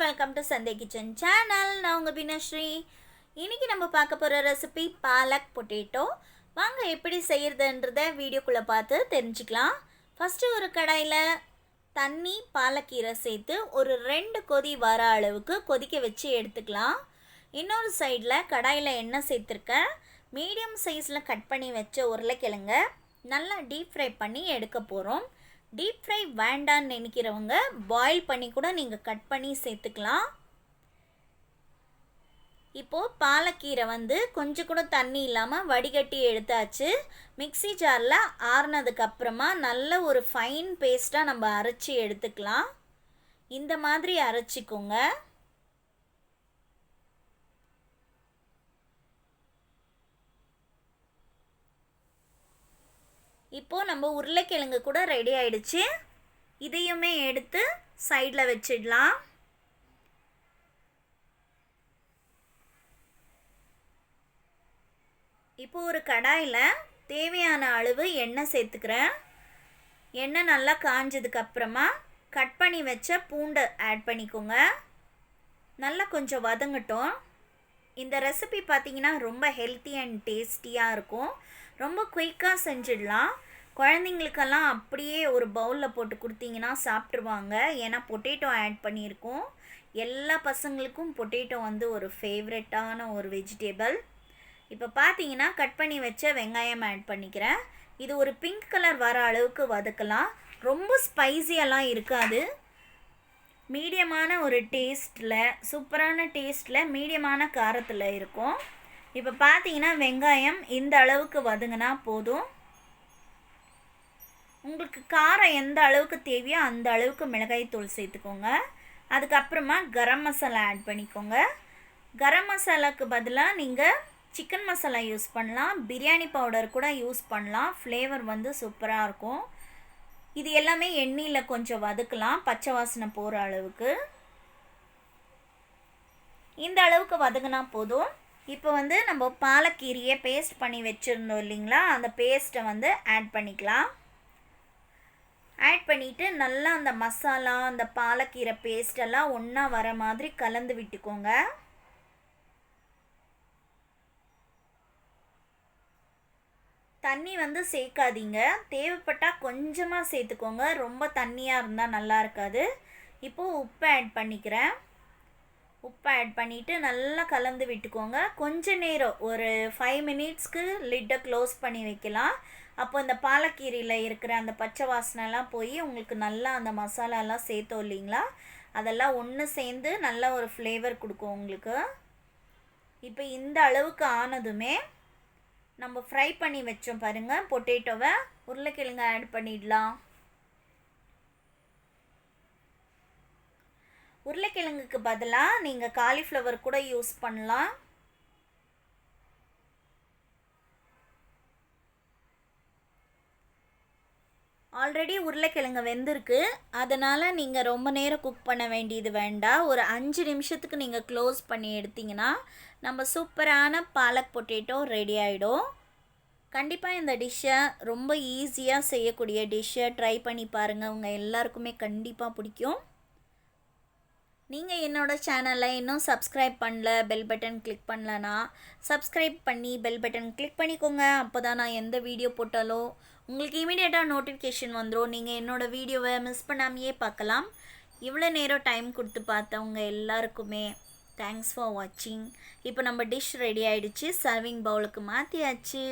Welcome to Sunday kitchen channel. நான் உங்கள் பினஸ்ரீ. இன்றைக்கி நம்ம பார்க்க போகிற ரெசிபி பாலக் பொட்டேட்டோ. வாங்க எப்படி செய்கிறதுன்றத வீடியோக்குள்ளே பார்த்து தெரிஞ்சுக்கலாம். ஃபஸ்ட்டு ஒரு கடாயில் தண்ணி பாலக்கீரை சேர்த்து ஒரு 2 கொதி வர அளவுக்கு கொதிக்க வச்சு எடுத்துக்கலாம். இன்னொரு சைடில் கடாயில் எண்ணெய் சேர்த்துருக்கேன். மீடியம் சைஸில் கட் பண்ணி வச்ச உருளைக்கிழங்க நல்லா டீப் ஃப்ரை பண்ணி எடுக்க போகிறோம். டீப் ஃப்ரை வேண்டான்னு நினைக்கிறவங்க பாயில் பண்ணி கூட நீங்கள் கட் பண்ணி சேர்த்துக்கலாம். இப்போது பாலக்கீரை கொஞ்சம் கூட தண்ணி இல்லாமல் வடிகட்டி எடுத்தாச்சு. மிக்ஸி ஜாரில் ஆறுனதுக்கப்புறமா நல்ல ஒரு ஃபைன் பேஸ்ட்டாக நம்ம அரைச்சி எடுத்துக்கலாம். இந்த மாதிரி அரைச்சிக்கோங்க. இப்போது நம்ம உருளைக்கிழங்கு கூட ரெடி ஆயிடுச்சு. இதையுமே எடுத்து சைடில் வச்சிடலாம். இப்போ ஒரு கடாயில் தேவையான அளவு எண்ணெய் சேர்த்துக்கிறேன். எண்ணெய் நல்லா காஞ்சதுக்கப்புறமா கட் பண்ணி வச்ச பூண்டை ஆட் பண்ணிக்கோங்க. நல்லா கொஞ்சம் வதங்கட்டும். இந்த ரெசிபி பார்த்திங்கன்னா ரொம்ப ஹெல்த்தி அண்ட் டேஸ்டியாக இருக்கும். ரொம்ப குயிக்காக செஞ்சிடலாம். குழந்தைங்களுக்கெல்லாம் அப்படியே ஒரு பவுலில் போட்டு கொடுத்தீங்கன்னா சாப்பிட்ருவாங்க. ஏன்னா பொட்டேட்டோ ஆட் பண்ணியிருக்கோம். எல்லா பசங்களுக்கும் பொட்டேட்டோ ஒரு ஃபேவரட்டான ஒரு வெஜிடேபிள். இப்போ பார்த்தீங்கன்னா கட் பண்ணி வச்ச வெங்காயம் ஆட் பண்ணிக்கிறேன். இது ஒரு பிங்க் கலர் வர அளவுக்கு வதக்கலாம். ரொம்ப ஸ்பைஸியெல்லாம் இருக்காது. மீடியமான ஒரு டேஸ்ட்டில், சூப்பரான டேஸ்ட்டில், மீடியமான காரத்தில் இருக்கும். இப்போ பார்த்தீங்கன்னா வெங்காயம் இந்த அளவுக்கு வதங்கினா போதும். உங்களுக்கு காரம் எந்த அளவுக்கு தேவையோ அந்த அளவுக்கு மிளகாய்த்தூள் சேர்த்துக்கோங்க. அதுக்கப்புறமா கரம் மசாலா ஆட் பண்ணிக்கோங்க. கரம் மசாலாவுக்கு பதிலாக நீங்கள் சிக்கன் மசாலா யூஸ் பண்ணலாம். பிரியாணி பவுடர் கூட யூஸ் பண்ணலாம். ஃப்ளேவர் சூப்பராக இருக்கும். இது எல்லாமே எண்ணெயில் கொஞ்சம் வதக்கலாம், பச்சை வாசனை போகிற அளவுக்கு. இந்த அளவுக்கு வதங்கினா போதும். இப்போ நம்ம பாலக்கீரையை பேஸ்ட் பண்ணி வச்சுருந்தோம் இல்லைங்களா, அந்த பேஸ்ட்டை ஆட் பண்ணிக்கலாம். ஆட் பண்ணிவிட்டு நல்லா அந்த மசாலா, அந்த பாலக்கீரை பேஸ்டெல்லாம் ஒன்றா வர மாதிரி கலந்து விட்டுக்கோங்க. தண்ணி சேர்க்காதீங்க. தேவைப்பட்டால் கொஞ்சமாக சேர்த்துக்கோங்க. ரொம்ப தண்ணியாக இருந்தால் நல்லா இருக்காது. இப்போது உப்பு ஆட் பண்ணிக்கிறேன். உப்பு ஆட் பண்ணிவிட்டு நல்லா கலந்து விட்டுக்கோங்க. கொஞ்ச நேரம் ஒரு 5 மினிட்ஸ்க்கு லிட்டை க்ளோஸ் பண்ணி வைக்கலாம். அப்போ இந்த பாலக்கீரையில் இருக்கிற அந்த பச்சை வாசனைலாம் போய் உங்களுக்கு நல்லா அந்த மசாலாலாம் சேர்த்தோம் இல்லைங்களா, அதெல்லாம் ஒன்று சேர்ந்து நல்ல ஒரு ஃப்ளேவர் கொடுக்கும் உங்களுக்கு. இப்போ இந்த அளவுக்கு ஆனதுமே நம்ம ஃப்ரை பண்ணி வச்சோம் பாருங்கள் பொட்டேட்டோவை, உருளைக்கிழங்கு ஆட் பண்ணிடலாம். உருளைக்கிழங்குக்கு பதிலாக நீங்கள் காலிஃப்ளவர் கூட யூஸ் பண்ணலாம். ஆல்ரெடி உருளைக்கிழங்கு வெந்திருக்கு. அதனால் நீங்கள் ரொம்ப நேரம் குக் பண்ண வேண்டியது வேண்டாம். ஒரு 5 நிமிஷத்துக்கு நீங்கள் க்ளோஸ் பண்ணி எடுத்திங்கன்னா நம்ம சூப்பரான பாலக் பொட்டேட்டோ ரெடி ஆகிடும். கண்டிப்பாக இந்த டிஷ்ஷை ரொம்ப ஈஸியாக செய்யக்கூடிய டிஷ்ஷை ட்ரை பண்ணி பாருங்கள். உங்கள் எல்லாருக்குமே கண்டிப்பாக பிடிக்கும். நீங்கள் என்னோடய சேனலை இன்னும் சப்ஸ்கிரைப் பண்ணல, பெல் பட்டன் கிளிக் பண்ணலனா சப்ஸ்கிரைப் பண்ணி பெல் பட்டன் கிளிக் பண்ணிக்கோங்க. அப்போ தான் நான் எந்த வீடியோ போட்டாலோ உங்களுக்கு இமீடியட்டாக நோட்டிஃபிகேஷன் வந்துடும். நீங்கள் என்னோடய வீடியோவை மிஸ் பண்ணாமையே பார்க்கலாம். இவ்வளோ நேரம் டைம் கொடுத்து பார்த்தவங்க எல்லாருக்குமே தேங்க்ஸ் ஃபார் வாட்சிங். இப்போ நம்ம டிஷ் ரெடி ஆகிடுச்சு. சர்விங் பவுலுக்கு மாற்றியாச்சு.